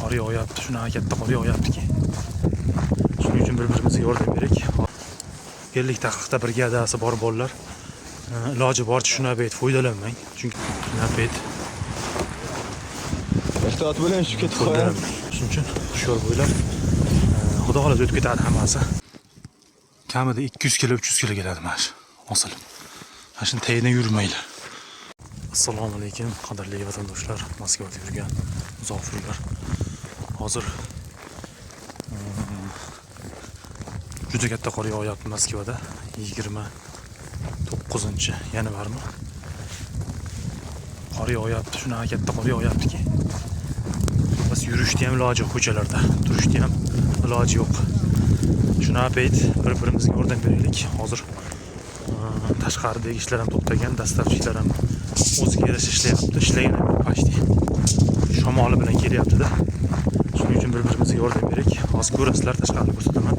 Qor yog'yapti, shunaqa katta qor yog'yaptiki. Shuning uchun bir-birimizga yordam beraylik. Yerlik taqiqda brigadasi bor bolalar. Iloji boricha shunaqa payt foydalanmang. Chunki shunaqa payt ehtiyot bo'ling, tushib ketib qo'ying. Shuning uchun shu yo'l bo'ylab xudo xohlasa o'tib ketadi hammasi. Kamida 200 kilo, 300 kilo keladi mana shu hosil. Mana shuni tagidan yurmaylar. Assalomu alaykum, qadrli vatandoshlar, Moskvada yurgan musofirlar. Hozir juda katta qor yog'yapti Moskvada. 29-yanvarmi? Qor yog'yapti, shunaqa katta qor yog'yaptiki. Bas yurishni ham iloji yo'q ko'chalarda, turishni ham iloji yo'q. Shunaqa payt bir-birimizga yordam beraylik. Hozir tashqaridagi ishlar ham to'xtagan, dastavchilar ham o'ziga yarasha ishlayapti, ishlagan ham почти. Shamoli bilan kelyapti-da. Shuning uchun bir-birimizga yordam beraylik. Hozir ko'rasizlar, tashqarida ko'rsataman.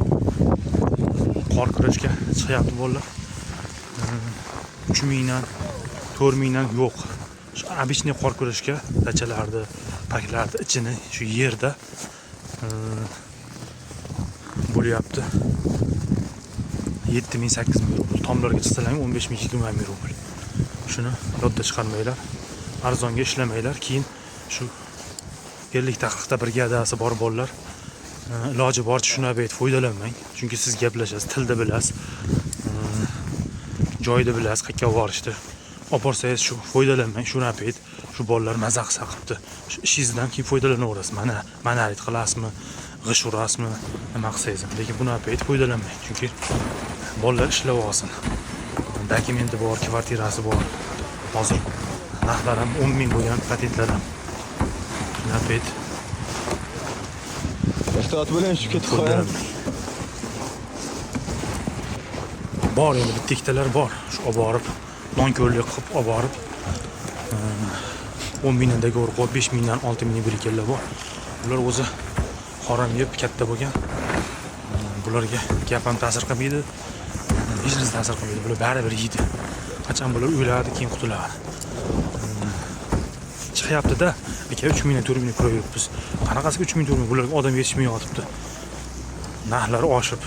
Qor kurashga chiqyapti bolalar. 3000 dan 4000 dan yo'q. Shu обычный qor kurashga dachalarni, paklarni ichini shu yerda bo'lyapti. 7000-8000 rubl. Tomlarga chiqsalar 15000-20000 rubl. Shuni yodda chiqarmanglar. Arzonga ishlamanglar. Keyin shu yerlik taqiqda brigadasi bor bolalar. Iloji boricha shunaqa payt foydalanmang. Chunki siz gaplashasiz, tilda bilasiz. Joyda bilasiz, qayerga borishdi. Olib borsangiz shu foydalanmang. Shunaqa payt shu bolalar maza qilsa qilibdi. Shu ishingizdan keyin foydalanaverasiz. Mana ayt qilasizmi, g'ish urasizmi, nima qilsangiz ham. Lekin bunaqa payt foydalanmang. Chunki bolalar ishlab olsin. Dokumenti bor, kvartirasi bor. Hozir narxlar ham 10 000 bo'lgan, patentlar ham. Shunaqa payt Ehtiyot bo'ling, tushib ketib qo'ying. Bor endi bitta ikkitalar bor. Shu olib borib, non-ko'rlik qilib olib borib 10 000 dan qo'rqib 5 000 dan 6 000 birkellar bor. Ular o'zi harom yeb katta bo'lgan. Bularga gap ham ta'sir qilmaydi. Hech narsa ta'sir qilmaydi. Bular baribir yeydi. Qachon bular o'ladi, keyin qutuladi. Chiqyapti-da. Aka 3000 dan 4000 ko'ryapmiz. Qanaqasiga 3000 4000 bularga odam yetishmay yotibdi. Narxlari oshib.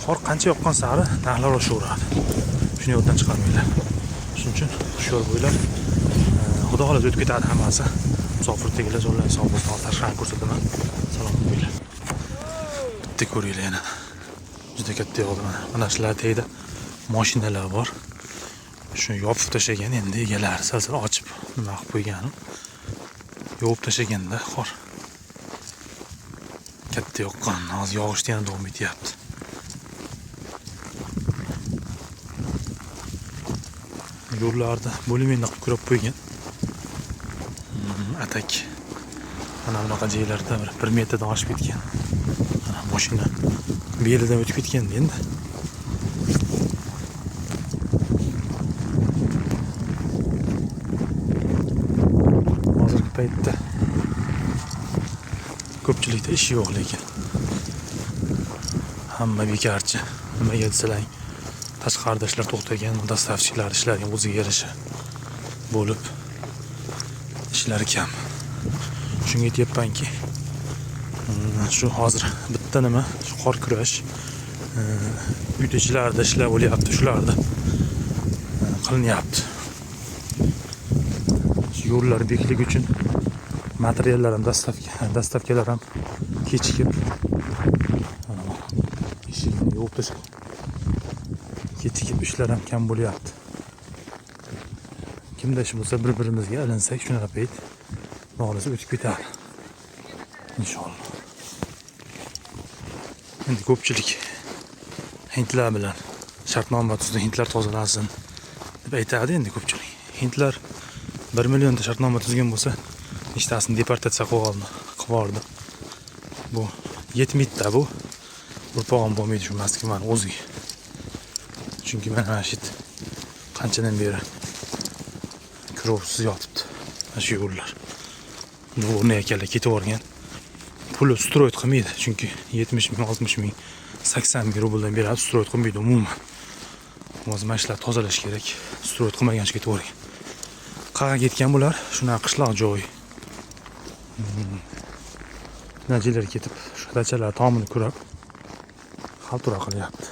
Qor qancha yoqqan sari narxlar oshaveradi. Shuni yoddan chiqarmanglar. Shuning uchun shu yo'l bo'ylab xudo xohlasa o'tib ketadi hammasi. Musofirdagilar zo'rlar sog' bo'lsin, tashqarini ko'rsataman. Salom bo'linglar. Bitta ko'ringlar yana. Juda katta yog'di mana. Mana shular tagida mashinalar bor. Shuni yopib tashlagan, endi egalari sal ochib nima qilib qo'yganim. Yopib tashlaganda qor katta yoqqan, hozir yog'ishda yana davom etyapti. Yo'llarda bo'limini qilib ko'rib qo'ygan. Atak. Mana bunaqa joylarda 1 metrdan oshib ketgan. Mana mashina belidan o'tib ketgan endi. Hozirgi paytda ko'pchilikda ish yo'q, lekin hamma bekarchi. Nimaga desalar, tashqarida ishlar to'xtagan, dastavchilar ishlari o'ziga yarasha bo'lib ishlari kam. Shunga aytyapmanki, shu hozir bitta nima, shu qor kurash uydagilarda ishlar bo'lyapti, shularda qilinyapti. Yo'llar beklik uchun materiallar ham dastavkalar ham kechikib eshikni yopib tashlab kechikib ishlar ham kam bo'lyapti. Kimda ish bo'lsa bir-birimizga ilinsak, shunaqa payt xohlasa o'tib ketadi. Inshaalloh. Endi ko'pchilik hindlar bilan shartnoma tuzdi, hindlar tozalasin deb aytadi endi ko'pchilik. Hindlar 1 millionta shartnoma tuzgan bo'lsa, nechtasini deportatsiya qilib yubordi. Bu yetmaydi bu. Urpog'im bo'lmaydi shu Moskvani o'ziga. Chunki mana shu qanchadan beri kurovsiz yotibdi. Mana shu yo'llar. Bu o'rnak akalar ketib o'rgan. Puli stroyt qilmaydi, chunki 70 ming, 60 ming, 80 ming rubldan beradi, stroyt qilmaydi umuman. O'zi mana shular tozalash kerak. Stroyt qilmagancha ketib o'rgan. Qayerga ketgan bular? Shunaqa qishloq joy. najilar ketib shu dachalar tomini kurab xaltura qilyapti.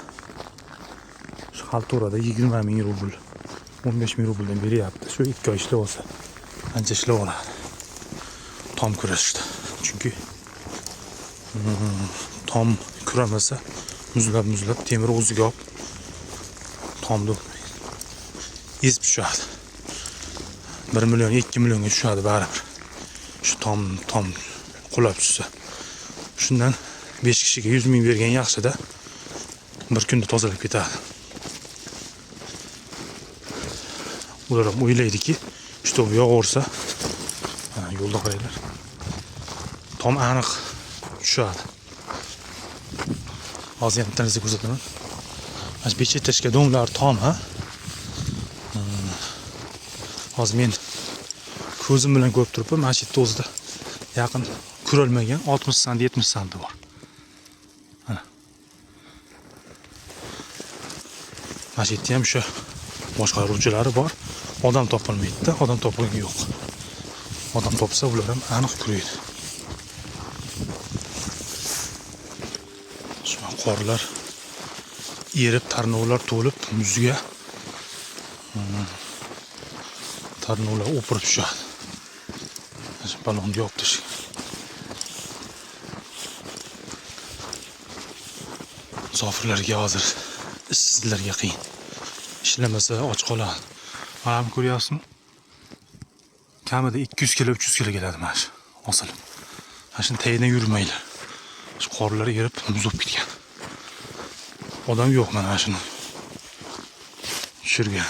Shu xalturada 20 ming rubl, 15 ming rubldan beryapti. Shu 2 oy ishlab olsa ancha ishlab oladi. Tom kurashdi. Chunki tom kuramasa muzlab temir o'ziga olib tomni ezib tushadi. 1 million 2 millionga tushadi baribir. Shu tom qulab tushsa. Shundan 5 kishiga 100 ming bergan yaxshida bir kunda tozalab ketadi. Ular ham o'ylaydiki, shu to'p yog'orsa, yo'lda qo'yinglar. Tom aniq tushadi. Hozir ham tanasi ko'rsataman. Mana shu bechetashga domlar tom, ha? Hozir men ko'zim bilan ko'rib turibman, mana shu yerda o'zida yaqin kuralmagan 60 sant, 70 sant bor. Mana. Mana shu yerda ham shu boshqaruvchilari bor. Odam topilmaydi-da, odam topilgan yo'q. Odam topsa ular ham aniq kuraydi. Shu qorlar erib, tarnovlar to'lib, muzga tarnovlar o'pirib tushadi. Shu balonni yopib tashlagan. Musofirlarga hozir, ishsizlarga qiyin. Ishlamasa och qoladi. Mana bu ko'ryapsizmi? Kamida 200 kilo, 300 kilo keladi mana shu osilib. Mana shuni tagidan yurmaylar. Shu qorlar erib, muz bo'lib ketgan. Odam yo'q mana shuni tushirgan.